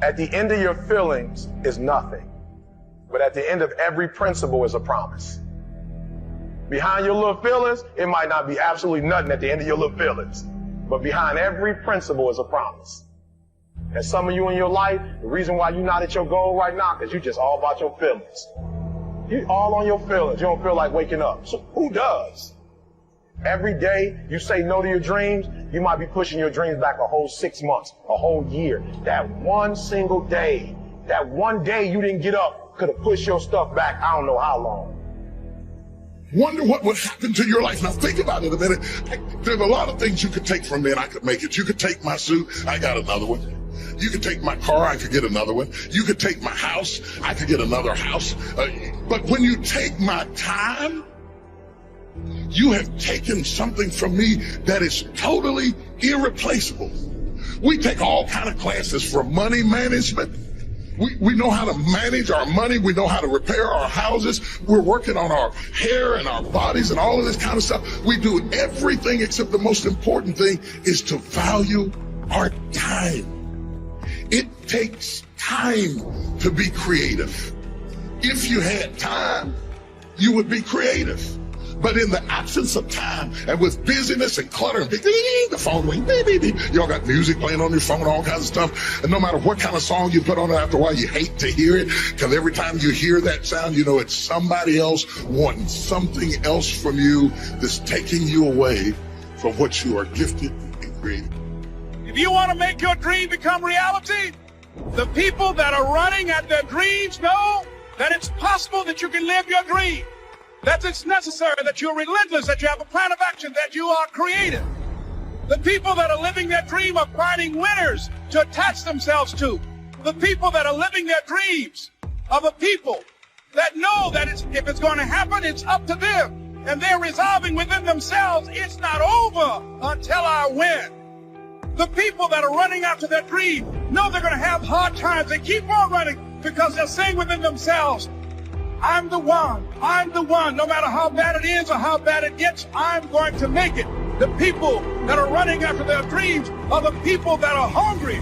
At the end of your feelings is nothing, but at the end of every principle is a promise. Behind your little feelings, it might not be absolutely nothing at the end of your little feelings, but behind every principle is a promise. And some of you in your life, the reason why you're not at your goal right now, because you're just all about your feelings. You're all on your feelings. You don't feel like waking up. So who does? Every day you say no to your dreams, you might be pushing your dreams back a whole 6 months, a whole year. That one single day, that one day you didn't get up could have pushed your stuff back I don't know how long. Wonder what would happen to your life. Now think about it a minute. There's a lot of things you could take from me and I could make it. You could take my suit, I got another one. You could take my car, I could get another one. You could take my house, I could get another house. But when you take my time, you have taken something from me that is totally irreplaceable. We take all kind of classes for money management. We know how to manage our money. We know how to repair our houses. We're working on our hair and our bodies and all of this kind of stuff. We do everything except the most important thing is to value our time. It takes time to be creative. If you had time, you would be creative. But in the absence of time and with busyness and clutter and the phone ring, y'all got music playing on your phone, all kinds of stuff. And no matter what kind of song you put on it, after a while, you hate to hear it because every time you hear that sound, you know it's somebody else wanting something else from you that's taking you away from what you are gifted and created. If you want to make your dream become reality, the people that are running at their dreams know that it's possible that you can live your dream. That it's necessary, that you're relentless, that you have a plan of action, that you are creative. The people that are living their dream are finding winners to attach themselves to. The people that are living their dreams are the people that know that if it's going to happen, it's up to them. And they're resolving within themselves, it's not over until I win. The people that are running after their dream know they're going to have hard times. They keep on running because they're saying within themselves, I'm the one. I'm the one. No matter how bad it is or how bad it gets, I'm going to make it. The people that are running after their dreams are the people that are hungry.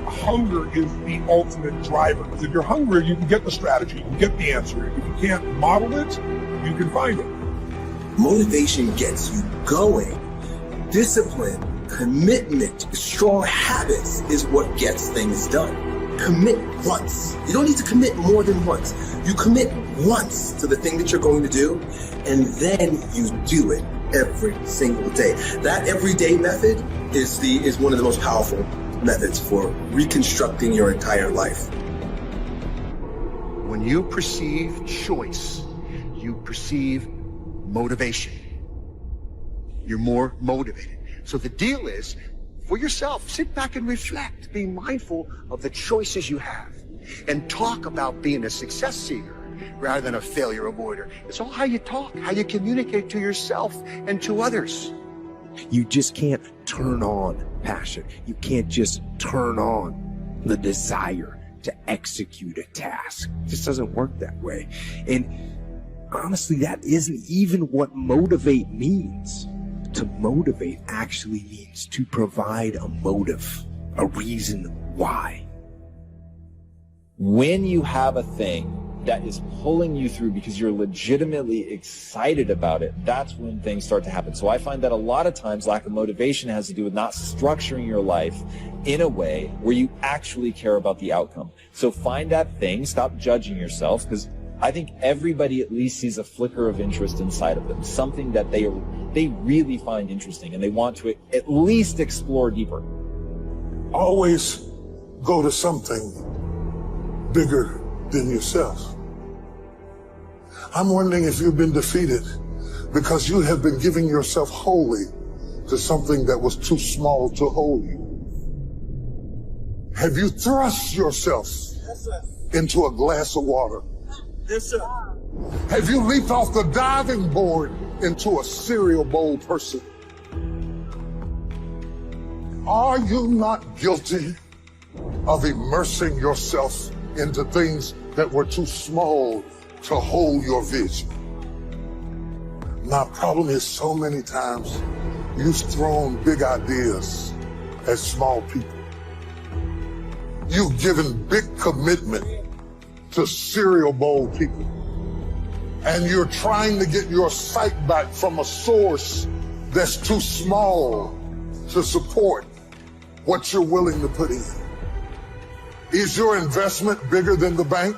Hunger is the ultimate driver. Because if you're hungry, you can get the strategy, you can get the answer. If you can't model it, you can find it. Motivation gets you going. Discipline, commitment, strong habits is what gets things done. Commit once. You don't need to commit more than once. You commit once to the thing that you're going to do, and then you do it every single day. That everyday method is one of the most powerful methods for reconstructing your entire life. When you perceive choice, you perceive motivation. You're more motivated. So the deal is, for yourself, sit back and reflect. Be mindful of the choices you have. And talk about being a success seeker rather than a failure avoider. It's all how you talk, how you communicate to yourself and to others. You just can't turn on passion. You can't just turn on the desire to execute a task. It just doesn't work that way. And honestly, that isn't even what motivate means. To motivate actually means to provide a motive, a reason why. When you have a thing that is pulling you through because you're legitimately excited about it, that's when things start to happen. So I find that a lot of times lack of motivation has to do with not structuring your life in a way where you actually care about the outcome. So find that thing, stop judging yourself, because I think everybody at least sees a flicker of interest inside of them, something that they really find interesting and they want to at least explore deeper. Always go to something bigger than yourself. I'm wondering if you've been defeated because you have been giving yourself wholly to something that was too small to hold you. Have you thrust yourself into a glass of water? Yes, sir. Have you leaped off the diving board into a cereal bowl person? Are you not guilty of immersing yourself into things that were too small to hold your vision? My problem is so many times you've thrown big ideas at small people. You've given big commitment to cereal bowl people. And you're trying to get your sight back from a source that's too small to support what you're willing to put in. Is your investment bigger than the bank?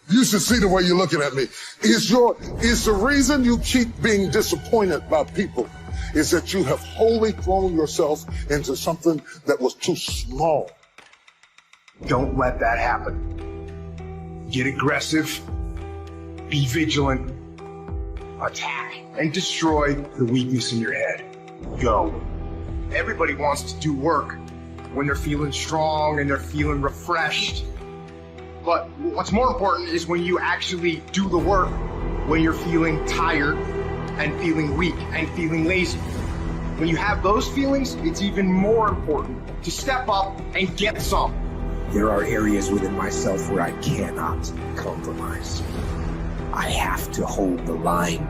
You should see the way you're looking at me. Is the reason you keep being disappointed by people is that you have wholly thrown yourself into something that was too small? Don't let that happen. Get aggressive, be vigilant, attack, and destroy the weakness in your head. Go. Everybody wants to do work when they're feeling strong and they're feeling refreshed. But what's more important is when you actually do the work when you're feeling tired and feeling weak and feeling lazy. When you have those feelings, it's even more important to step up and get some. There are areas within myself where I cannot compromise. I have to hold the line.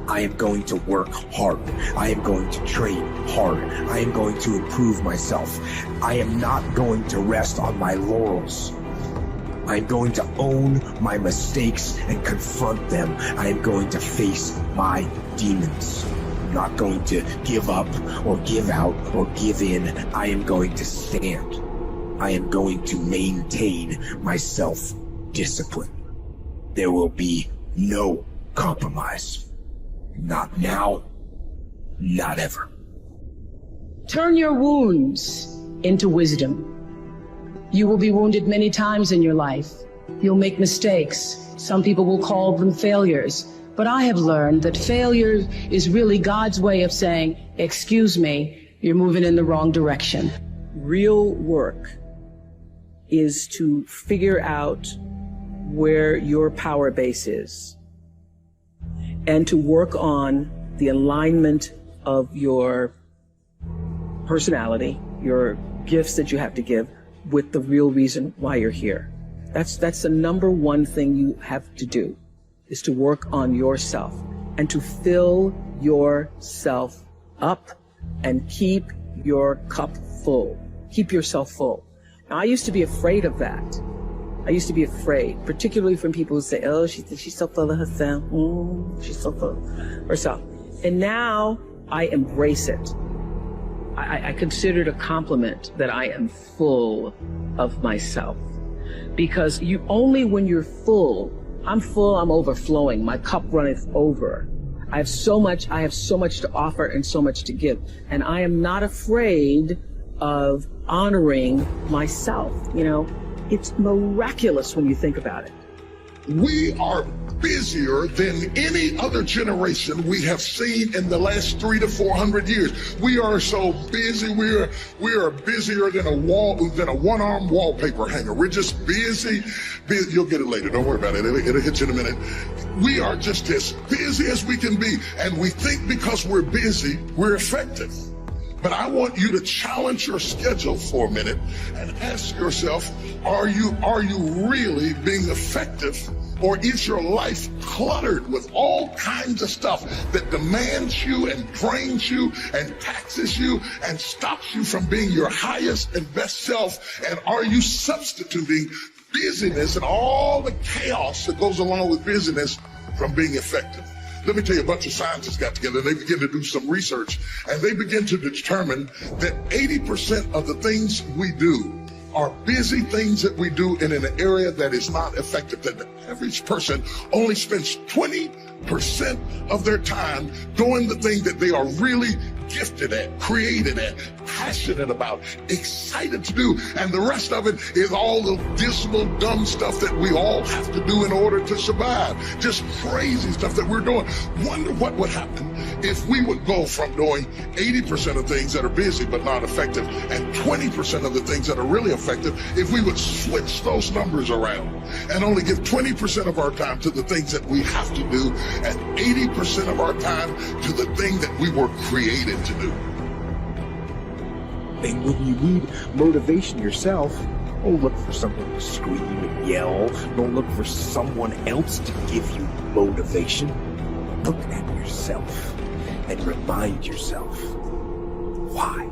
I am going to work hard. I am going to train hard. I am going to improve myself. I am not going to rest on my laurels. I am going to own my mistakes and confront them. I am going to face my demons. I'm not going to give up or give out or give in. I am going to stand. I am going to maintain my self-discipline. There will be no compromise. Not now, not ever. Turn your wounds into wisdom. You will be wounded many times in your life. You'll make mistakes. Some people will call them failures. But I have learned that failure is really God's way of saying, excuse me, you're moving in the wrong direction. Real work is to figure out where your power base is and to work on the alignment of your personality, your gifts that you have to give, with the real reason why you're here. That's the number one thing you have to do, is to work on yourself and to fill yourself up and keep your cup full. Keep yourself full. Now, I used to be afraid of that. I used to be afraid, particularly from people who say, oh, she's so full of herself. She's so full of herself. And now I embrace it. I consider it a compliment that I am full of myself, because only when you're full, I'm overflowing, my cup runneth over. I have so much to offer and so much to give. And I am not afraid of honoring myself. You know, it's miraculous when you think about it. We are busier than any other generation we have seen in the last 300 to 400 years. We are so busy. We are busier than a one-arm wallpaper hanger. We're just busy. You'll get it later. Don't worry about it. It'll hit you in a minute. We are just as busy as we can be, and we think because we're busy, we're effective. But I want you to challenge your schedule for a minute and ask yourself, are you really being effective, or is your life cluttered with all kinds of stuff that demands you and drains you and taxes you and stops you from being your highest and best self? And are you substituting busyness and all the chaos that goes along with busyness from being effective? Let me tell you, a bunch of scientists got together and they began to do some research, and they begin to determine that 80% of the things we do are busy things that we do in an area that is not effective. That the average person only spends 20% of their time doing the thing that they are really gifted at, created at, passionate about, excited to do. And the rest of it is all the dismal, dumb stuff that we all have to do in order to survive. Just crazy stuff that we're doing. Wonder what would happen if we would go from doing 80% of things that are busy but not effective and 20% of the things that are really effective, if we would switch those numbers around and only give 20% of our time to the things that we have to do and 80% of our time to the thing that we were created to do. And when you need motivation yourself, don't look for someone to scream and yell. Don't look for someone else to give you motivation. Look at yourself and remind yourself, why?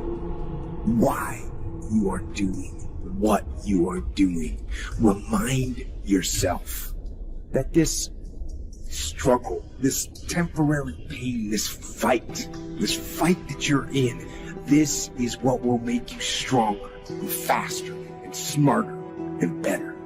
Why you are doing what you are doing. Remind yourself that this struggle, this temporary pain, this fight that you're in, this is what will make you stronger and faster and smarter and better.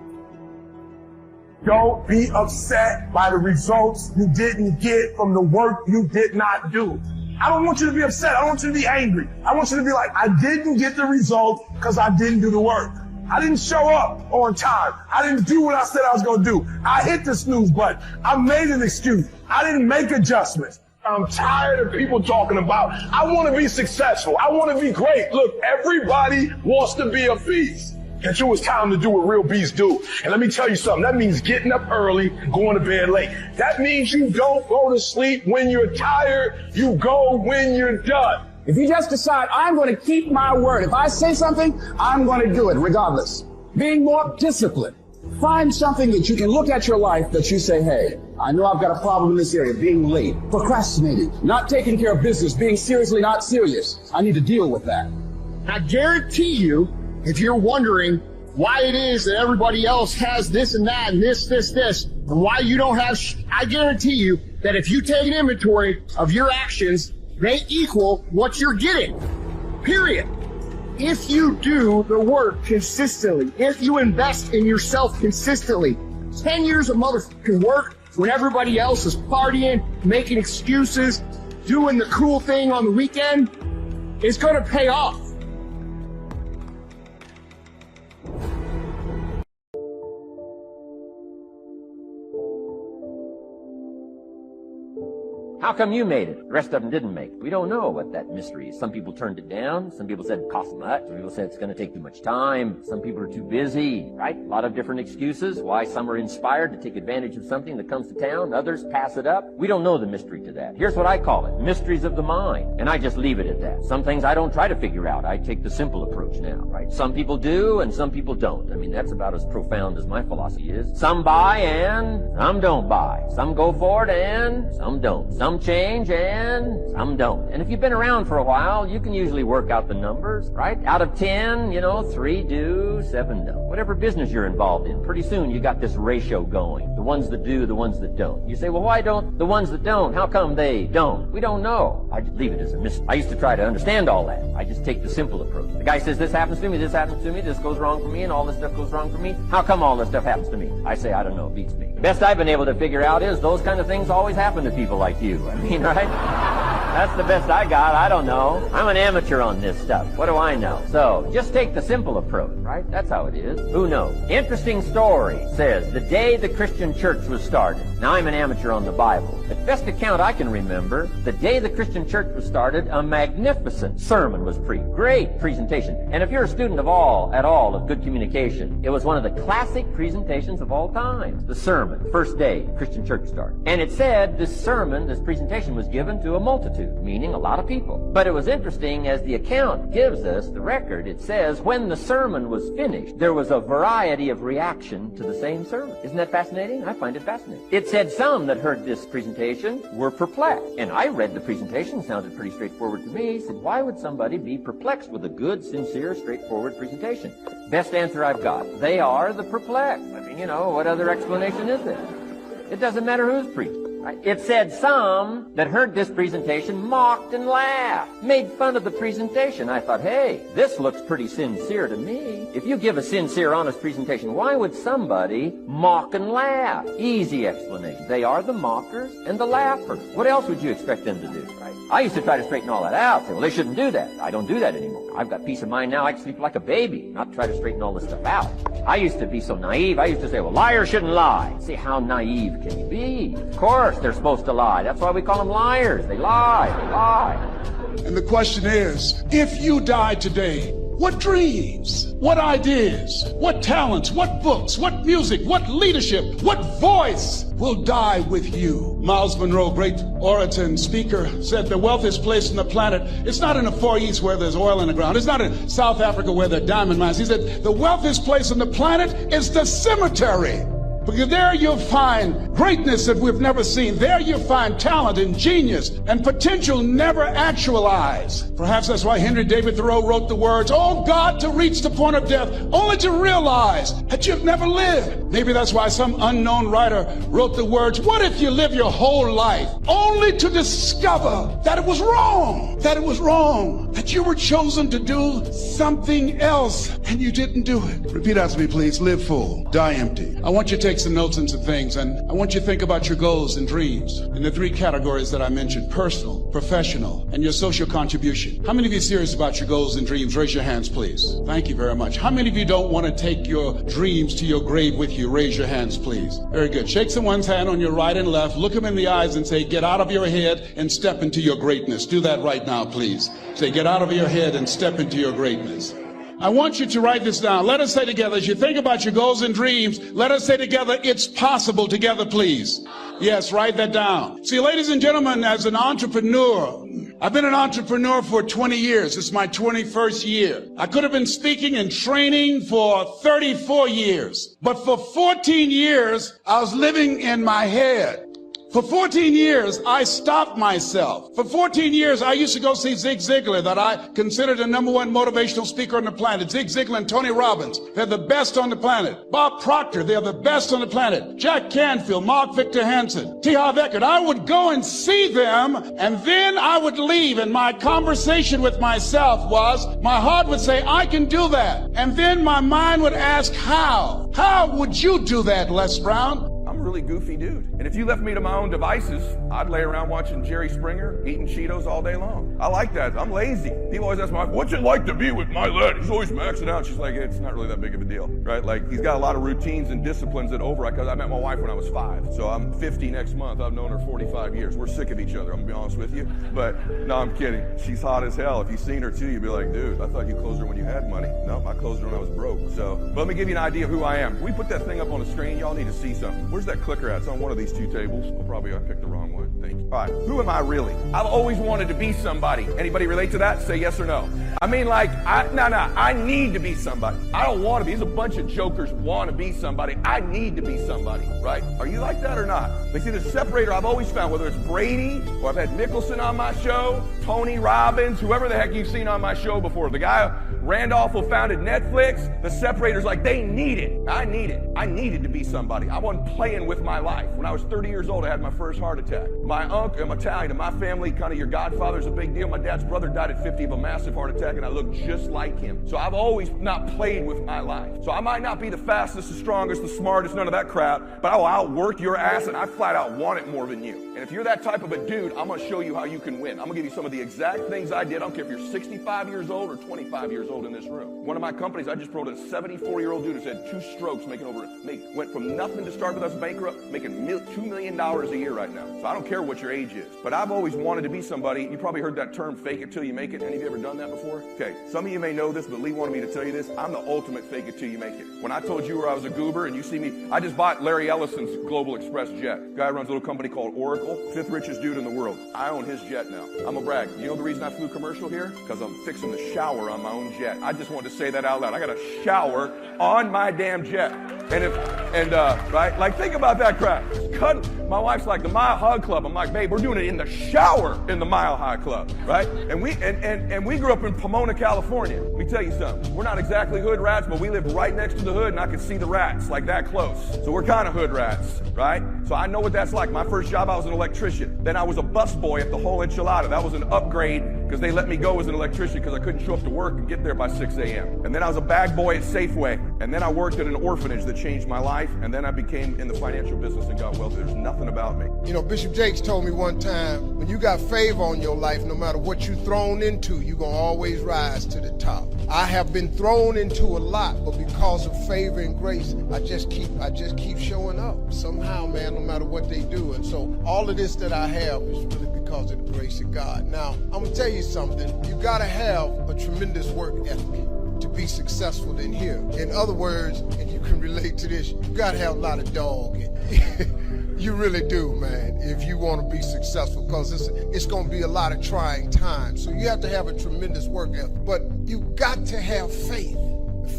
Don't be upset by the results you didn't get from the work you did not do. I don't want you to be upset. I don't want you to be angry. I want you to be like, I didn't get the result because I didn't do the work. I didn't show up on time. I didn't do what I said I was going to do. I hit the snooze button. I made an excuse. I didn't make adjustments. I'm tired of people talking about, I want to be successful. I want to be great. Look, everybody wants to be a beast. And it was time to do what real beasts do. And let me tell you something. That means getting up early, going to bed late. That means you don't go to sleep when you're tired. You go when you're done. If you just decide, I'm going to keep my word. If I say something, I'm going to do it regardless. Being more disciplined. Find something that you can look at your life that you say, hey, I know I've got a problem in this area, being late, procrastinating, not taking care of business, being seriously not serious. I need to deal with that. I guarantee you, if you're wondering why it is that everybody else has this and that and this, and why you don't have, I guarantee you that if you take an inventory of your actions, they equal what you're getting. Period. If you do the work consistently, if you invest in yourself consistently, 10 years of motherfucking work when everybody else is partying, making excuses, doing the cool thing on the weekend, is going to pay off. How come you made it? The rest of them didn't make it. We don't know what that mystery is. Some people turned it down. Some people said it cost much. Some people said it's going to take too much time. Some people are too busy, right? A lot of different excuses why some are inspired to take advantage of something that comes to town. Others pass it up. We don't know the mystery to that. Here's what I call it. Mysteries of the mind. And I just leave it at that. Some things I don't try to figure out. I take the simple approach now, right? Some people do and some people don't. I mean, that's about as profound as my philosophy is. Some buy and some don't buy. Some go for it and some don't. Some change and some don't. And if you've been around for a while, you can usually work out the numbers, right? Out of 10, 3 do, 7 don't. Whatever business you're involved in, pretty soon you got this ratio going. The ones that do, the ones that don't. You say, well, why don't the ones that don't? How come they don't? We don't know. I just leave it as a mystery. I used to try to understand all that. I just take the simple approach. The guy says, this happens to me, this happens to me, this goes wrong for me, and all this stuff goes wrong for me. How come all this stuff happens to me? I say, I don't know, it beats me. The best I've been able to figure out is those kind of things always happen to people like you. I mean, right? That's the best I got. I don't know. I'm an amateur on this stuff. What do I know? So, just take the simple approach, right? That's how it is. Who knows? Interesting story says, the day the Christian church was started. Now, I'm an amateur on the Bible. At best account I can remember, the day the Christian church was started, a magnificent sermon was preached. Great presentation. And if you're a student at all of good communication, it was one of the classic presentations of all time. The sermon, first day Christian church started. And it said this sermon, this presentation was given to a multitude, meaning a lot of people. But it was interesting, as the account gives us, the record, it says, when the sermon was finished, there was a variety of reaction to the same sermon. Isn't that fascinating? I find it fascinating. It said some that heard this presentation were perplexed. And I read the presentation, sounded pretty straightforward to me. Said, why would somebody be perplexed with a good, sincere, straightforward presentation? Best answer I've got. They are the perplexed. I mean, what other explanation is there? It doesn't matter who's preaching. Right? It said some that heard this presentation mocked and laughed, made fun of the presentation. I thought, hey, this looks pretty sincere to me. If you give a sincere, honest presentation, why would somebody mock and laugh? Easy explanation. They are the mockers and the laughers. What else would you expect them to do, right? I used to try to straighten all that out. Say, well, they shouldn't do that. I don't do that anymore. I've got peace of mind now. I can sleep like a baby, not try to straighten all this stuff out. I used to be so naive. I used to say, well, liars shouldn't lie. See, how naive can you be? Of course, they're supposed to lie. That's why we call them liars. They lie. They lie. And the question is, if you died today, what dreams, what ideas, what talents, what books, what music, what leadership, what voice will die with you? Miles Monroe, great orator and speaker, said the wealthiest place on the planet, it's not in the Far East where there's oil in the ground. It's not in South Africa where there are diamond mines. He said the wealthiest place on the planet is the cemetery. Because there you'll find greatness that we've never seen. There you'll find talent and genius and potential never actualized. Perhaps that's why Henry David Thoreau wrote the words, "Oh God, to reach the point of death, only to realize that you've never lived." Maybe that's why some unknown writer wrote the words, "What if you live your whole life only to discover that it was wrong, that you were chosen to do something else and you didn't do it?" Repeat after me, please. Live full, die empty. I want you to take some notes and some things, and I want you to think about your goals and dreams in the three categories that I mentioned: personal, professional, and your social contribution. How many of you are serious about your goals and dreams? Raise your hands, please. Thank you very much. How many of you don't want to take your dreams to your grave with you? Raise your hands, please. Very good. Shake someone's hand on your right and left. Look them in the eyes and say, "Get out of your head and step into your greatness." Do that right now, please. Say, "Get out of your head and step into your greatness." I want you to write this down. Let us say together, as you think about your goals and dreams, let us say together, "It's possible," together, please. Yes, write that down. See, ladies and gentlemen, as an entrepreneur, I've been an entrepreneur for 20 years. It's my 21st year. I could have been speaking and training for 34 years. But for 14 years, I was living in my head. For 14 years, I stopped myself. For 14 years, I used to go see Zig Ziglar, that I considered the #1 motivational speaker on the planet. Zig Ziglar and Tony Robbins, they're the best on the planet. Bob Proctor, they're the best on the planet. Jack Canfield, Mark Victor Hansen, T. Harv Eckert. I would go and see them, and then I would leave, and my conversation with myself was, my heart would say, "I can do that." And then my mind would ask, how? How would you do that, Les Brown? I'm a really goofy dude. And if you left me to my own devices, I'd lay around watching Jerry Springer, eating Cheetos all day long. I like that. I'm lazy. People always ask my wife, "What's it like to be with my lad? He's always maxing out." She's like, "It's not really that big of a deal," right? Like, he's got a lot of routines and disciplines that because I met my wife when I was 5. So I'm 50 next month. I've known her 45 years. We're sick of each other, I'm gonna be honest with you. But no, I'm kidding. She's hot as hell. If you've seen her too, you'd be like, "Dude, I thought you closed her when you had money." No, I closed her when I was broke. So, but let me give you an idea of who I am. Can we put that thing up on the screen? Y'all need to see something. Where's that clicker at? It's on one of these 2 tables. Well, probably I picked the wrong one. Thank you. All right, who am I really? I've always wanted to be somebody. Anybody relate to that? Say yes or no. I mean, like, I need to be somebody. I don't want to be. There's a bunch of jokers want to be somebody. I need to be somebody, right? Are you like that or not? Like, see, the separator I've always found, whether it's Brady or I've had Nicholson on my show, Tony Robbins, whoever the heck you've seen on my show before, the guy Randolph who founded Netflix, the separator's like, they need it. I need it. I needed to be somebody. I wasn't playing with my life. When I was 30 years old, I had my first heart attack. My uncle, I'm Italian, in my family, kind of your godfather's a big deal. My dad's brother died at 50 of a massive heart attack, and I look just like him. So I've always not played with my life. So I might not be the fastest, the strongest, the smartest, none of that crap, but I will outwork your ass, and I flat out want it more than you. And if you're that type of a dude, I'm going to show you how you can win. I'm going to give you some of the exact things I did. I don't care if you're 65 years old or 25 years old in this room. One of my companies, I just promoted a 74-year-old dude who's had 2 strokes, went from nothing to start with us bankrupt, making $2 million a year right now. So I don't care what your age is. But I've always wanted to be somebody. You probably heard that term, fake it till you make it. Any of you ever done that before? Okay, some of you may know this, but Lee wanted me to tell you this. I'm the ultimate fake it till you make it. When I told you where I was a goober and you see me, I just bought Larry Ellison's Global Express jet. Guy runs a little company called Oracle, 5th richest dude in the world. I own his jet now. I'm a brag. You know the reason I flew commercial here? Because I'm fixing the shower on my own jet. I just wanted to say that out loud. I got a shower on my damn jet. Right? Like, think about that crap. My wife's like, the Mile High Club. I'm like, babe, we're doing it in the shower in the Mile High Club, right? And we grew up in Pomona, California. Let me tell you something. We're not exactly hood rats, but we live right next to the hood, and I could see the rats, like that close. So we're kind of hood rats, right? So I know what that's like. My first job, I was an electrician. Then I was a busboy at the Whole Enchilada. That was an upgrade because they let me go as an electrician because I couldn't show up to work and get there by 6 a.m. And then I was a bag boy at Safeway. And then I worked at an orphanage that changed my life. And then I became in the financial business and got wealthy. There's nothing about me. You know, Bishop Jakes told me one time, when you got favor on your life, no matter what you're thrown into, you're going to always rise to the top. I have been thrown into a lot, but because of favor and grace, I just keep showing up. Somehow, man, no matter what they do. And so all of this that I have is really because of the grace of God. Now, I'm going to tell you something. You got to have a tremendous work ethic to be successful in here. In other words, and you can relate to this, you got to have a lot of dog in you. You really do, man, if you want to be successful, because it's going to be a lot of trying times. So you have to have a tremendous work ethic. But you got to have faith.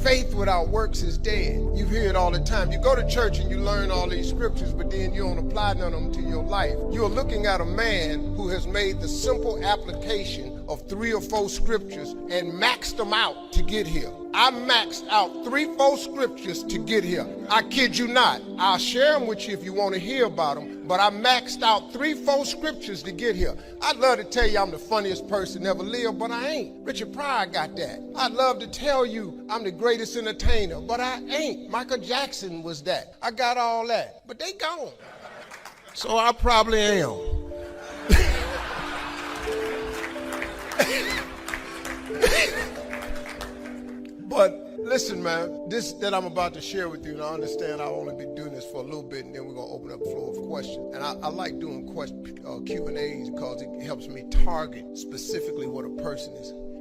Faith without works is dead. You hear it all the time. You go to church and you learn all these scriptures, but then you don't apply none of them to your life. You're looking at a man who has made the simple application of 3 or 4 scriptures and maxed them out to get here. I maxed out 3, 4 scriptures to get here. I kid you not. I'll share them with you if you want to hear about them, but I maxed out 3, 4 scriptures to get here. I'd love to tell you I'm the funniest person ever lived, but I ain't. Richard Pryor got that. I'd love to tell you I'm the greatest entertainer, but I ain't. Michael Jackson was that. I got all that, but they gone. So I probably am. But listen, man, this that I'm about to share with you, and I understand I'll only be doing this for a little bit, and then we're going to open up the floor of questions. And I like doing Q&As because it helps me target specifically what a person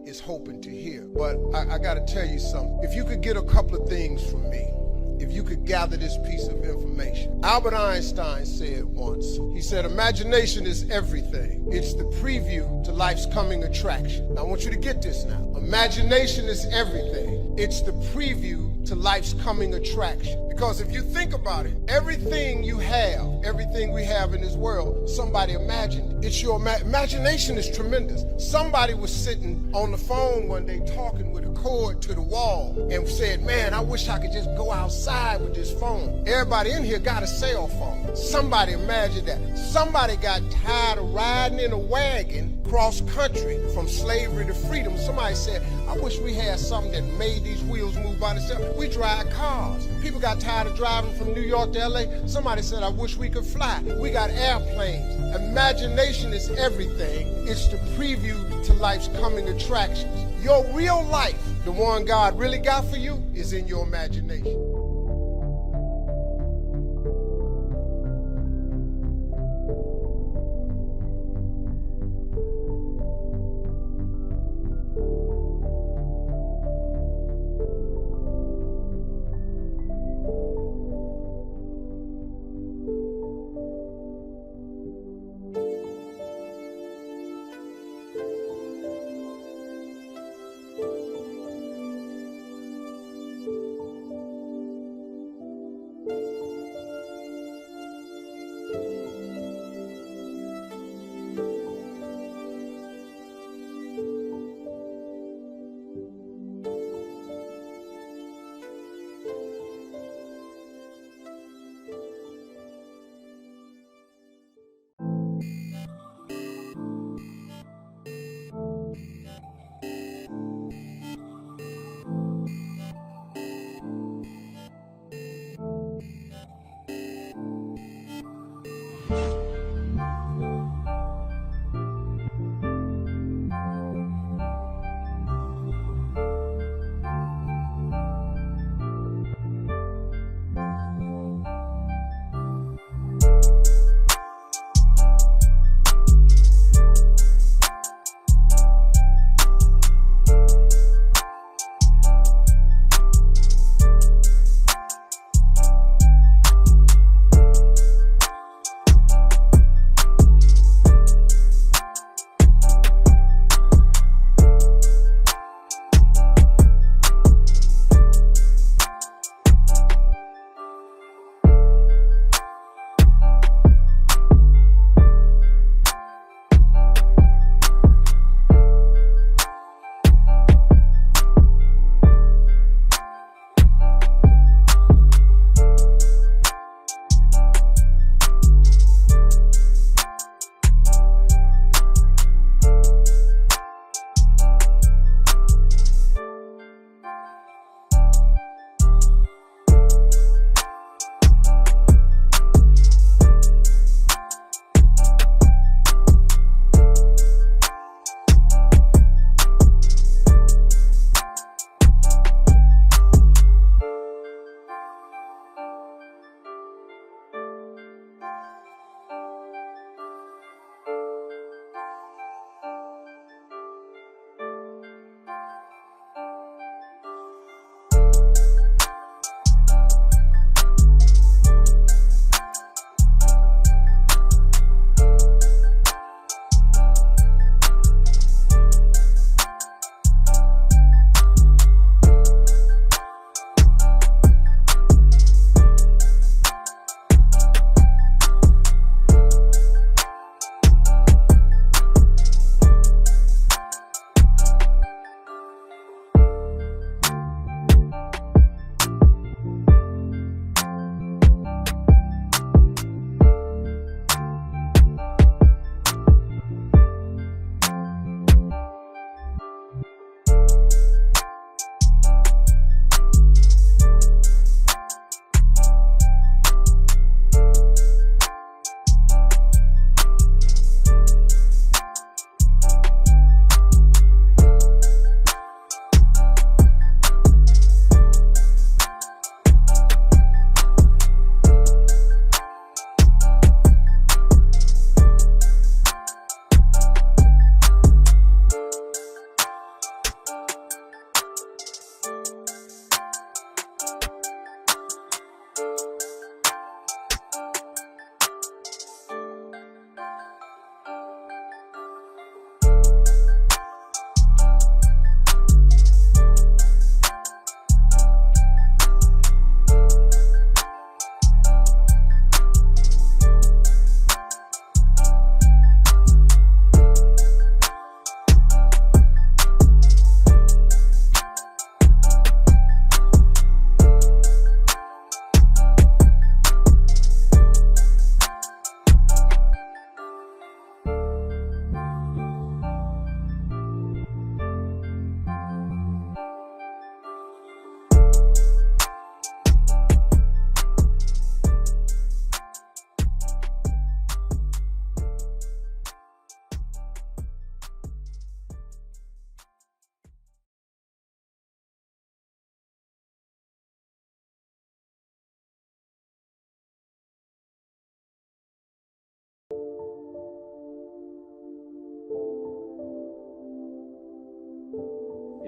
is hoping to hear. But I got to tell you something. If you could get a couple of things from me, if you could gather this piece of information. Albert Einstein said once, he said, imagination is everything. It's the preview to life's coming attraction. Now, I want you to get this now. Imagination is everything. It's the preview to life's coming attraction. Because if you think about it, everything you have, everything we have in this world, somebody imagined. It's your imagination is tremendous. Somebody was sitting on the phone one day talking with a cord to the wall and said, man, I wish I could just go outside with this phone. Everybody in here got a cell phone. Somebody imagined that. Somebody got tired of riding in a wagon cross country from slavery to freedom. Somebody said, I wish we had something that made these wheels move by themselves. We drive cars. People got tired of driving from New York to LA. Somebody said, I wish we could fly. We got airplanes. Imagination is everything. It's the preview to life's coming attractions. Your real life, the one God really got for you, is in your imagination.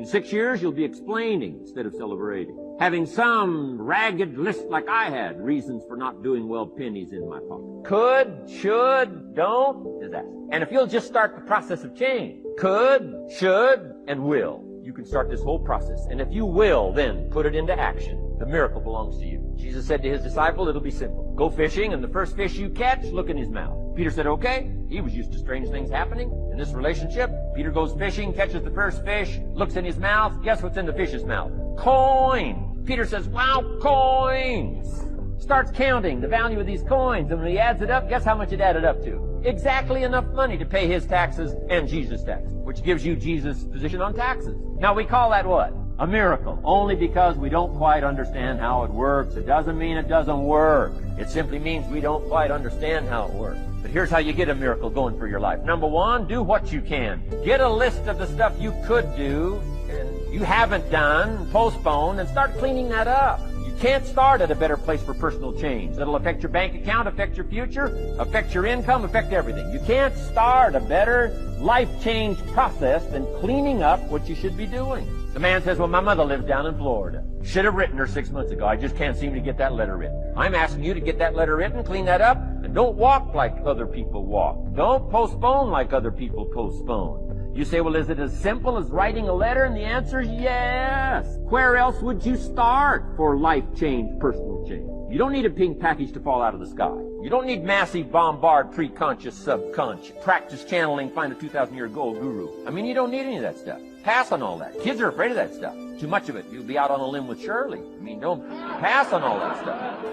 In 6 years, you'll be explaining instead of celebrating. Having some ragged list like I had, reasons for not doing well, pennies in my pocket. Could, should, don't, disaster. And if you'll just start the process of change, could, should, and will, you can start this whole process. And if you will, then put it into action. The miracle belongs to you. Jesus said to his disciple, it'll be simple. Go fishing, and the first fish you catch, look in his mouth. Peter said, okay. He was used to strange things happening in this relationship. Peter goes fishing, catches the first fish, looks in his mouth. Guess what's in the fish's mouth? Coin. Peter says, wow, coins. Starts counting the value of these coins, and when he adds it up, guess how much it added up to? Exactly enough money to pay his taxes and Jesus' taxes, which gives you Jesus' position on taxes. Now we call that what? A miracle, only because we don't quite understand how it works. It doesn't mean it doesn't work. It simply means we don't quite understand how it works. But here's how you get a miracle going for your life. Number one, do what you can. Get a list of the stuff you could do and you haven't done, postpone, and start cleaning that up. You can't start at a better place for personal change. That'll affect your bank account, affect your future, affect your income, affect everything. You can't start a better life change process than cleaning up what you should be doing. The man says, well, my mother lives down in Florida. Should have written her 6 months ago. I just can't seem to get that letter written. I'm asking you to get that letter written, clean that up, and don't walk like other people walk. Don't postpone like other people postpone. You say, well, is it as simple as writing a letter? And the answer is yes. Where else would you start for life change, personal change? You don't need a pink package to fall out of the sky. You don't need massive bombard, pre-conscious, subconscious. Practice channeling, find a 2,000-year gold guru. I mean, you don't need any of that stuff. Pass on all that. Kids are afraid of that stuff. Too much of it. You'll be out on a limb with Shirley. I mean, don't pass on all that stuff.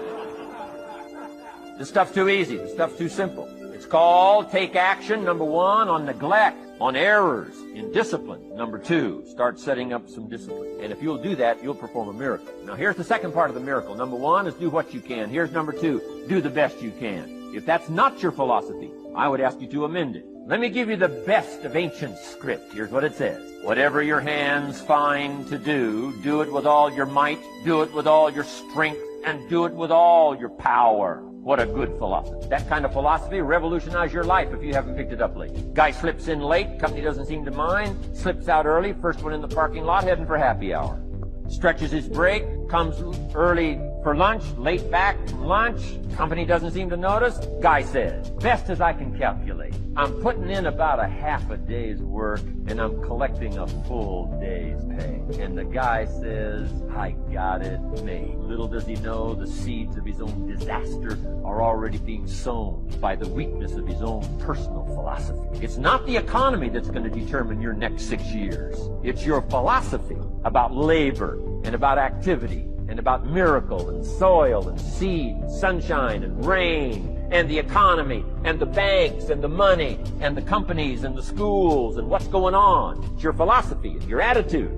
This stuff's too easy. This stuff's too simple. It's called take action, number one, on neglect, on errors, in discipline. Number two, start setting up some discipline. And if you'll do that, you'll perform a miracle. Now, here's the second part of the miracle. Number one is do what you can. Here's number two, do the best you can. If that's not your philosophy, I would ask you to amend it. Let me give you the best of ancient script. Here's what it says. Whatever your hands find to do, do it with all your might, do it with all your strength, and do it with all your power. What a good philosophy. That kind of philosophy will revolutionize your life if you haven't picked it up lately. Guy slips in late, company doesn't seem to mind, slips out early, first one in the parking lot, heading for happy hour. Stretches his break, comes early for lunch, late back from lunch, company doesn't seem to notice. Guy says, best as I can calculate, I'm putting in about a half a day's work and I'm collecting a full day's pay. And the guy says, I got it made. Little does he know the seeds of his own disaster are already being sown by the weakness of his own personal philosophy. It's not the economy that's going to determine your next 6 years. It's your philosophy about labor and about activity and about miracle and soil and seed, sunshine and rain and the economy and the banks and the money and the companies and the schools and what's going on. It's your philosophy and your attitude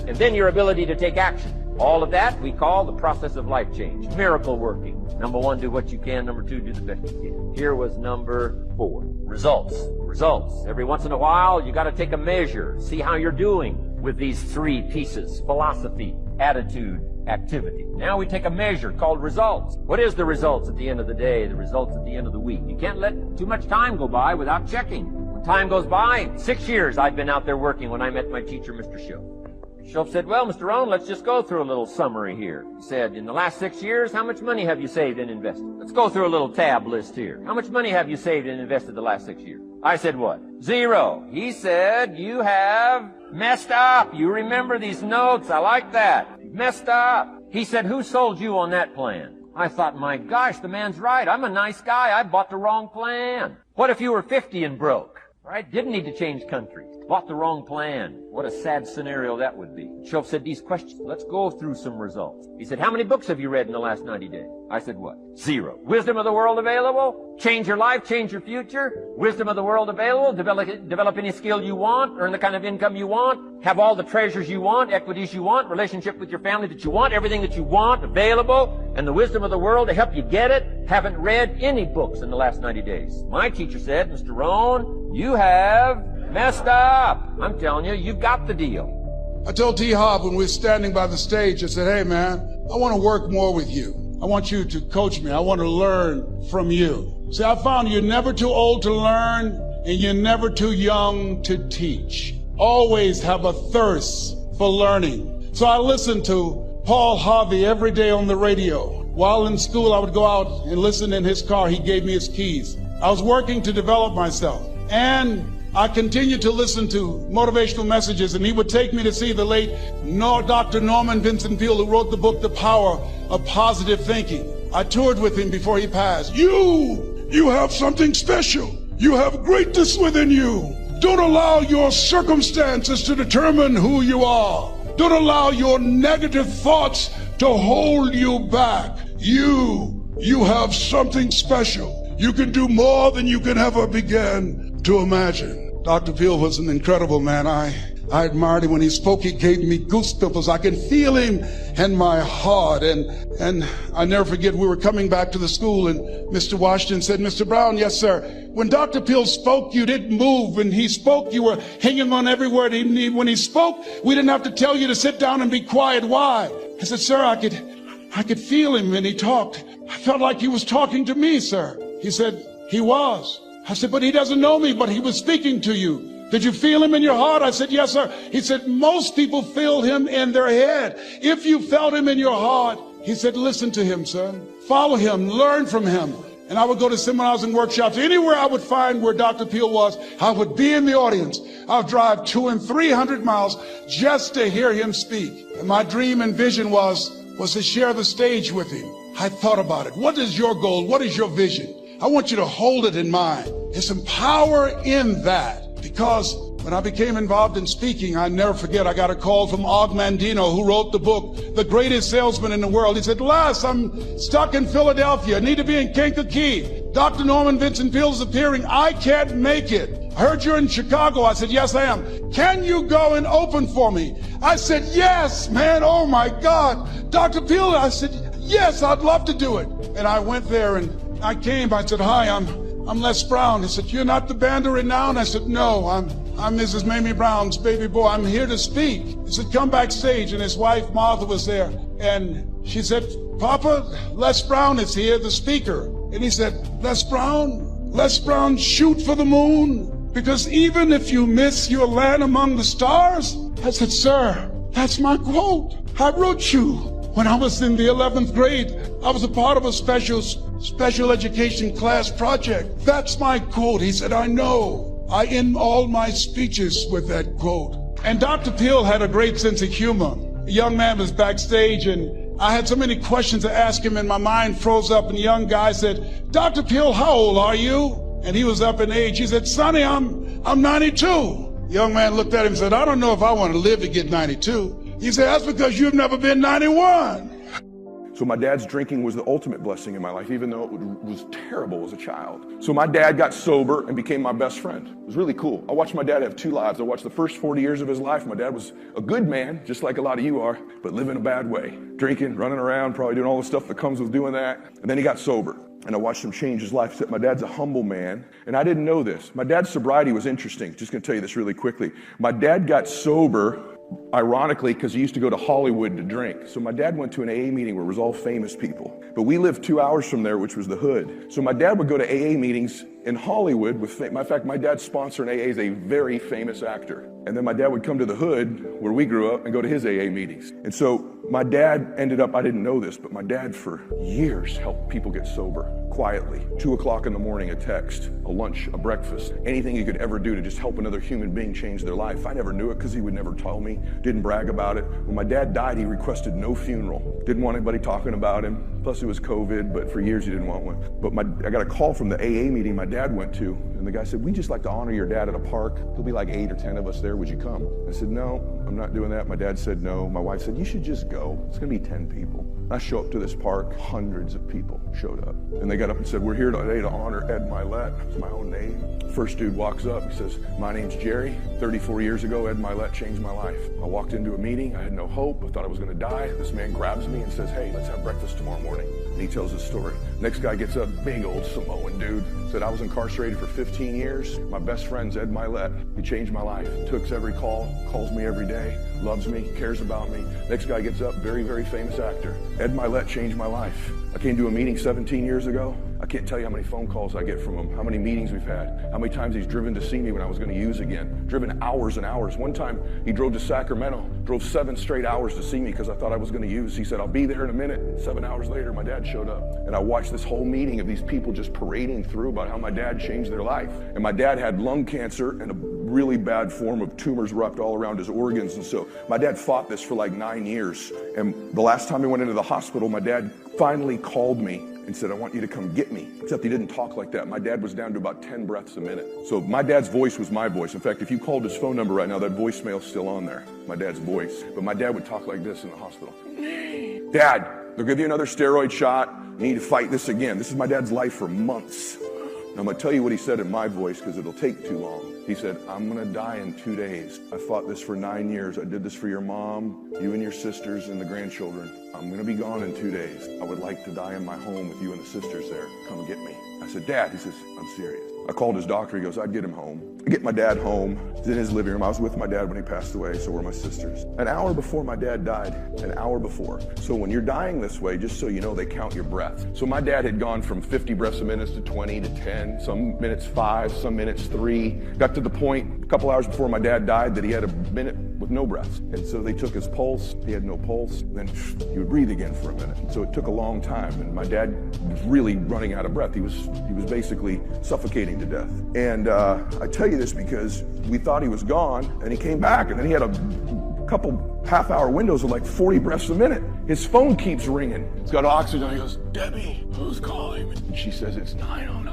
and then your ability to take action. All of that we call the process of life change, miracle working. Number one, do what you can. Number two, do the best you can. Here was number four, results. Results. Every once in a while, you got to take a measure, see how you're doing with these three pieces, philosophy, attitude, activity. Now we take a measure called results. What is the results at the end of the day, the results at the end of the week? You can't let too much time go by without checking. When time goes by, 6 years I'd been out there working when I met my teacher, Mr. Shope. Shope said, well, Mr. Rohn, let's just go through a little summary here. He said, in the last 6 years, how much money have you saved and invested? Let's go through a little tab list here. How much money have you saved and invested the last 6 years? I said, what? 0. He said, you have messed up. You remember these notes. I like that. Messed up. He said, who sold you on that plan? I thought, my gosh, the man's right. I'm a nice guy. I bought the wrong plan. What if you were 50 and broke? Right? Didn't need to change countries. Bought the wrong plan. What a sad scenario that would be. Shope said, these questions, let's go through some results. He said, how many books have you read in the last 90 days? I said, what? 0. Wisdom of the world available? Change your life, change your future? Wisdom of the world available? Develop any skill you want? Earn the kind of income you want? Have all the treasures you want? Equities you want? Relationship with your family that you want? Everything that you want available? And the wisdom of the world to help you get it? Haven't read any books in the last 90 days. My teacher said, Mr. Rohn, you have messed up. I'm telling you, you got the deal. I told T-Hob when we were standing by the stage, I said, hey man, I want to work more with you. I want you to coach me. I want to learn from you. See, I found you're never too old to learn and you're never too young to teach. Always have a thirst for learning. So I listened to Paul Harvey every day on the radio. While in school, I would go out and listen in his car. He gave me his keys. I was working to develop myself. And I continued to listen to motivational messages, and he would take me to see the late Dr. Norman Vincent Peale, who wrote the book, The Power of Positive Thinking. I toured with him before he passed. You have something special. You have greatness within you. Don't allow your circumstances to determine who you are. Don't allow your negative thoughts to hold you back. You have something special. You can do more than you can ever begin to imagine. Dr. Peale was an incredible man. I admired him when he spoke. He gave me goosebumps. I can feel him in my heart. And I never forget, we were coming back to the school, and Mr. Washington said, Mr. Brown, yes, sir. When Dr. Peale spoke, you didn't move. When he spoke, you were hanging on every word. When he spoke, we didn't have to tell you to sit down and be quiet. Why? I said, sir, I could feel him when he talked. I felt like he was talking to me, sir. He said, he was. I said, but he doesn't know me, but he was speaking to you. Did you feel him in your heart? I said, yes, sir. He said, most people feel him in their head. If you felt him in your heart, he said, listen to him, son. Follow him, learn from him. And I would go to seminars and workshops. Anywhere I would find where Dr. Peale was, I would be in the audience. I would drive 200 and 300 miles just to hear him speak. And my dream and vision was to share the stage with him. I thought about it. What is your goal? What is your vision? I want you to hold it in mind. There's some power in that, because when I became involved in speaking, I never forget, I got a call from Og Mandino, who wrote the book, The Greatest Salesman in the World. He said, Les, I'm stuck in Philadelphia. I need to be in Kankakee. Dr. Norman Vincent Peale is appearing. I can't make it. I heard you're in Chicago. I said, yes, I am. Can you go and open for me? I said, yes, man. Oh, my God. Dr. Peale, I said, yes, I'd love to do it. And I went there and I came. I said, hi, I'm Les Brown. He said, you're not the band of renown? I said, no, I'm Mrs. Mamie Brown's baby boy. I'm here to speak. He said, come backstage. And his wife, Martha, was there. And she said, Papa, Les Brown is here, the speaker. And he said, Les Brown, shoot for the moon. Because even if you miss, you'll land among the stars. I said, sir, that's my quote. I wrote you. When I was in the 11th grade, I was a part of a special education class project. That's my quote. He said, I know. I end all my speeches with that quote. And Dr. Peale had a great sense of humor. A young man was backstage, and I had so many questions to ask him, and my mind froze up, and the young guy said, Dr. Peale, how old are you? And he was up in age. He said, Sonny, I'm 92. The young man looked at him and said, I don't know if I want to live to get 92. He said, that's because you've never been 91. So my dad's drinking was the ultimate blessing in my life, even though it was terrible as a child. So my dad got sober and became my best friend. It was really cool. I watched my dad have two lives. I watched the first 40 years of his life. My dad was a good man, just like a lot of you are, but living a bad way. Drinking, running around, probably doing all the stuff that comes with doing that. And then he got sober. And I watched him change his life. My dad's a humble man, and I didn't know this. My dad's sobriety was interesting. Just gonna tell you this really quickly. My dad got sober, ironically, because he used to go to Hollywood to drink. So my dad went to an AA meeting where it was all famous people. But we lived 2 hours from there, which was the hood. So my dad would go to AA meetings in Hollywood with, matter of fact, my dad's sponsor in AA is a very famous actor. And then my dad would come to the hood where we grew up and go to his AA meetings. And so my dad ended up, I didn't know this, but my dad for years helped people get sober quietly. 2 o'clock in the morning, a text, a lunch, a breakfast, anything he could ever do to just help another human being change their life. I never knew it because he would never tell me, didn't brag about it. When my dad died, he requested no funeral. Didn't want anybody talking about him. Plus it was COVID, but for years he didn't want one. But I got a call from the AA meeting my dad went to, and the guy said, we'd just like to honor your dad at a park. There'll be like 8 or 10 of us there. Would you come? I said, no, I'm not doing that. My dad said no. My wife said, you should just go. It's gonna be 10 people. I show up to this park, hundreds of people showed up. And they got up and said, we're here today to honor Ed Milet. It's my own name. First dude walks up, he says, my name's Jerry. 34 years ago, Ed Milet changed my life. I walked into a meeting, I had no hope, I thought I was gonna die. This man grabs me and says, hey, let's have breakfast tomorrow morning. And he tells his story. Next guy gets up, big old Samoan dude, said I was incarcerated for 15 years. My best friend's Ed Milet. He changed my life. Took every call, calls me every day, loves me, cares about me. Next guy gets up, very, very famous actor. Ed Milet changed my life. I came to a meeting 17 years ago. I can't tell you how many phone calls I get from him, how many meetings we've had, how many times he's driven to see me when I was going to use again, driven hours and hours. One time he drove to Sacramento, drove 7 straight hours to see me because I thought I was going to use. He said, I'll be there in a minute. 7 hours later, my dad showed up. And I watched this whole meeting of these people just parading through about how my dad changed their life. And my dad had lung cancer and a really bad form of tumors wrapped all around his organs. And so my dad fought this for like 9 years. And the last time he went into the hospital, my dad finally called me and said, I want you to come get me. Except he didn't talk like that. My dad was down to about 10 breaths a minute. So my dad's voice was my voice. In fact, if you called his phone number right now, that voicemail's still on there, my dad's voice. But my dad would talk like this in the hospital. Dad, they'll give you another steroid shot. You need to fight this again. This is my dad's life for months. And I'm going to tell you what he said in my voice because it'll take too long. He said, I'm going to die in 2 days. I fought this for 9 years. I did this for your mom, you and your sisters and the grandchildren. I'm going to be gone in 2 days. I would like to die in my home with you and the sisters there. Come get me. I said, Dad. He says, I'm serious. I called his doctor. He goes, I'd get him home. I get my dad home. He's in his living room. I was with my dad when he passed away, so were my sisters. An hour before my dad died, an hour before. So when you're dying this way, just so you know, they count your breath. So my dad had gone from 50 breaths a minute to 20 to 10, some minutes 5, some minutes 3. Got to the point a couple hours before my dad died that he had a minute with no breath. And so they took his pulse. He had no pulse. Then he would breathe again for a minute. So it took a long time. And my dad was really running out of breath. He was basically suffocating to death. And I tell you this because we thought he was gone, and he came back, and then he had a couple half-hour windows of like 40 breaths a minute. His phone keeps ringing. He's got oxygen. He goes, Debbie, who's calling? And she says, it's 9:09.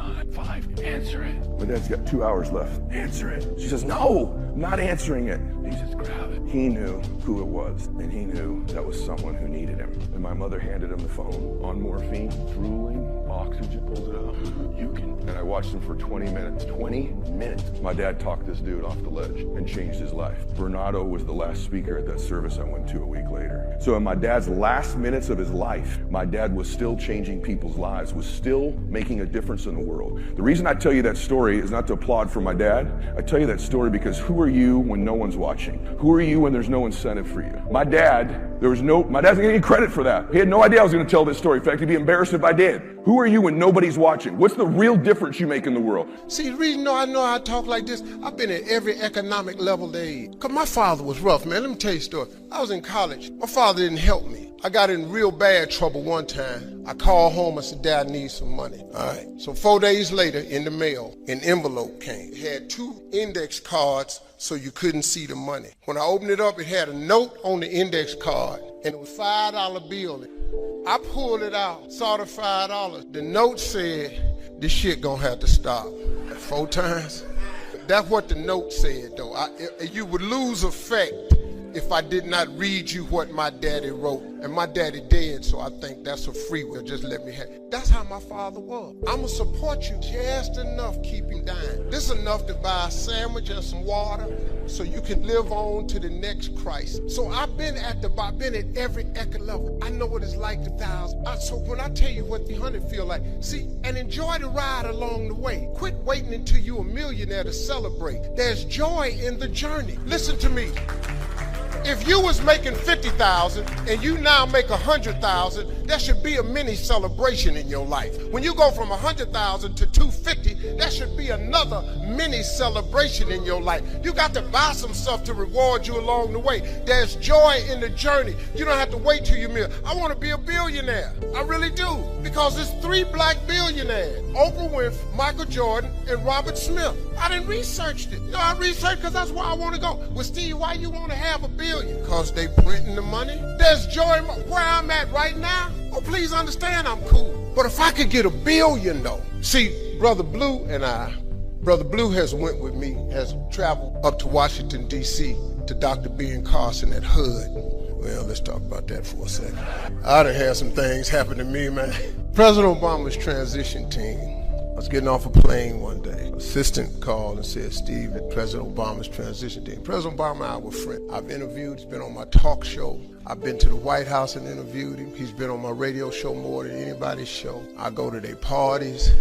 Answer it. My dad's got 2 hours left. Answer it. She says, no, I'm not answering it. He says, grab it. He knew who it was, and he knew that was someone who needed him. And my mother handed him the phone on morphine, drooling, oxygen, pulls it out. You can. And I watched him for 20 minutes. 20 minutes. My dad talked this dude off the ledge and changed his life. Bernardo was the last speaker at that service I went to a week later. So in my dad's last minutes of his life, my dad was still changing people's lives, was still making a difference in the world. The reason I tell you that story is not to applaud for my dad. I tell you that story because who are you when no one's watching? Who are you when there's no incentive for you? My dad doesn't get any credit for that. He had no idea I was going to tell this story. In fact, he'd be embarrassed if I did. Who are you when nobody's watching? What's the real difference you make in the world? See, the reason I know I talk like this, I've been at every economic level there is. Because my father was rough, man. Let me tell you a story. I was in college. My father didn't help me. I got in real bad trouble one time. I called home. I said, Dad, I need some money. All right. So 4 days later, in the mail, an envelope came. It had 2 index cards so you couldn't see the money. When I opened it up, it had a note on the index card, and it was $5 bill. I pulled it out, saw the $5. The note said, this shit gonna have to stop. 4 times. That's what the note said, though. You would lose effect if I did not read you what my daddy wrote. And my daddy dead, so I think that's a free will. Just let me have it. That's how my father was. I'ma support you just enough, keep him dying. This enough to buy a sandwich and some water so you can live on to the next crisis. So I've been at every eco level. I know what it's like to thousand. So when I tell you what the 100 feel like, see, and enjoy the ride along the way. Quit waiting until you're a millionaire to celebrate. There's joy in the journey. Listen to me. If you was making $50,000 and you now make $100,000, that should be a mini celebration in your life. When you go from $100,000 to $250,000, that should be another mini celebration in your life. You got to buy some stuff to reward you along the way. There's joy in the journey. You don't have to wait till you're a millionaire. I want to be a billionaire. I really do. Because there's 3 black billionaires: Oprah Winfrey, Michael Jordan, and Robert Smith. I didn't research it. You know, I researched because that's where I want to go. Well, Steve, why you want to have a billion? Because they printing the money. There's joy in where I'm at right now. Oh, please understand I'm cool. But if I could get $1 billion though. See, Brother Blue has went with me, has traveled up to Washington, D.C. to Dr. Ben Carson at HUD. Well, let's talk about that for a second. I done had some things happen to me, man. President Obama's transition team. I was getting off a plane one day. Assistant called and said, Steve, President Obama's transition team. President Obama and I were friends. I've interviewed, he's been on my talk show. I've been to the White House and interviewed him. He's been on my radio show more than anybody's show. I go to their parties.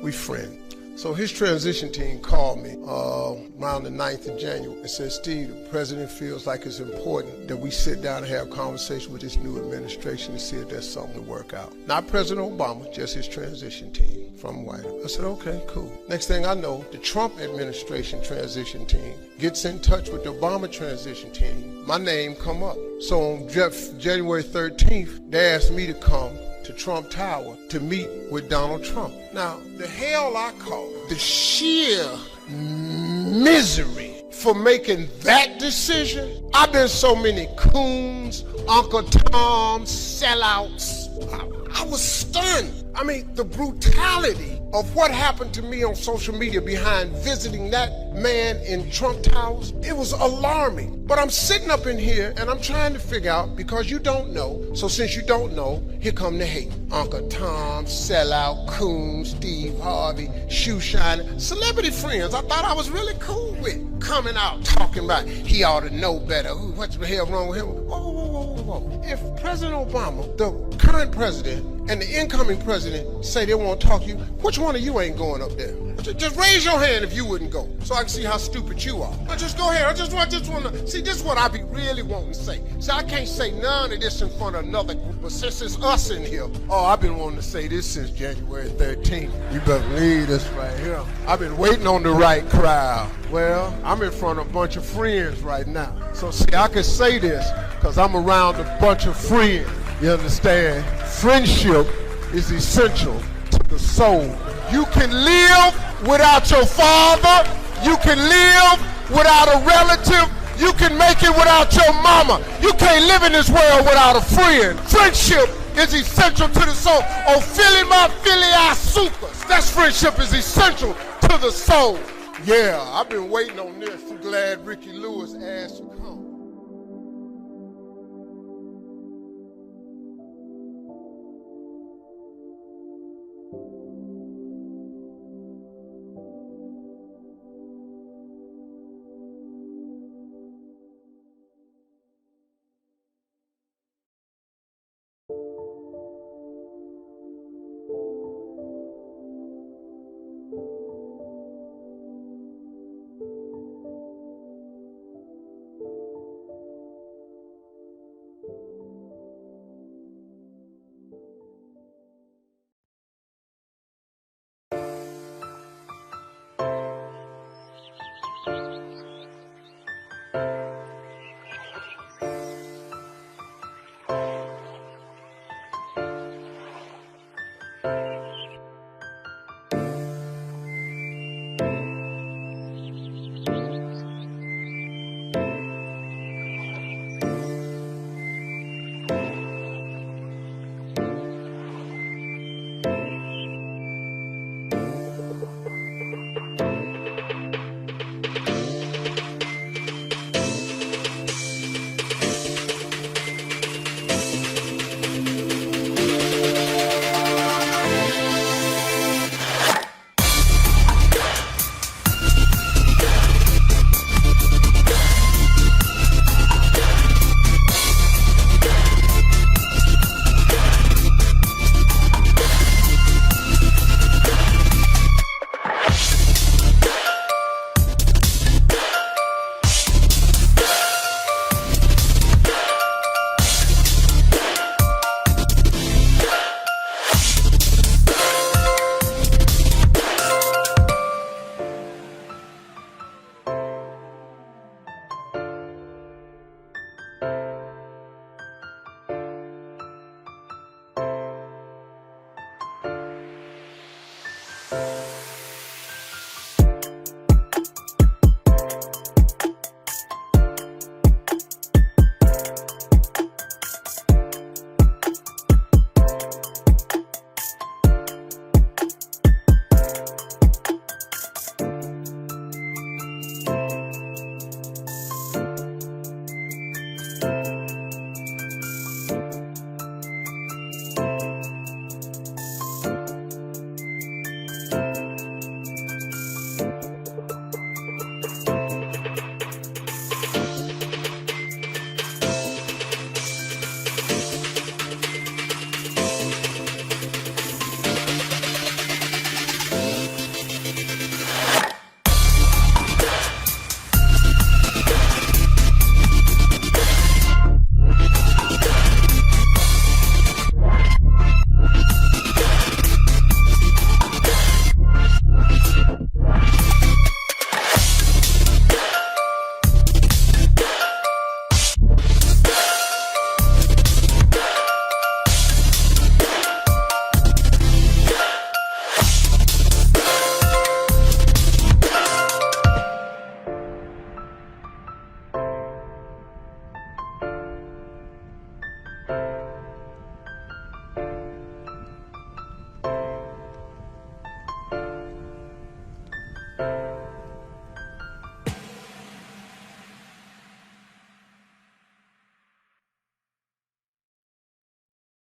We friends. So his transition team called me around the 9th of January and said, Steve, the president feels like it's important that we sit down and have a conversation with this new administration to see if there's something to work out. Not President Obama, just his transition team. from White House. I said, okay, cool. Next thing I know, the Trump administration transition team gets in touch with the Obama transition team. My name come up. So on January 13th, they asked me to come to Trump Tower to meet with Donald Trump. Now, the hell I call it, the sheer misery for making that decision. I've been so many coons, Uncle Tom, sellouts. I was stunned. I mean, the brutality of what happened to me on social media behind visiting that man in Trump Towers, it was alarming. But I'm sitting up in here and I'm trying to figure out, because you don't know, so since you don't know, here come the hate. Uncle Tom, sellout, Coon, Steve Harvey, shoe shiner, celebrity friends I thought I was really cool with, coming out talking about he ought to know better. Ooh, what the hell wrong with him? Whoa, whoa, whoa, whoa, whoa. If President Obama, the current president, and the incoming president say they won't talk to you, which one of you ain't going up there? Just raise your hand if you wouldn't go, so I can see how stupid you are. Just go ahead. I just want to see. This is what I be really wanting to say. See, I can't say none of this in front of another group, but since it's us in here, oh, I've been wanting to say this since January 13th. You better believe this right here. I've been waiting on the right crowd. Well, I'm in front of a bunch of friends right now, so see, I can say this because I'm around a bunch of friends. You understand? Friendship is essential to the soul. You can live without your father. You can live without a relative. You can make it without your mama. You can't live in this world without a friend. Friendship is essential to the soul. Oh, Philly supas. That's friendship is essential to the soul. Yeah, I've been waiting on this. I'm glad Ricky Lewis asked to come.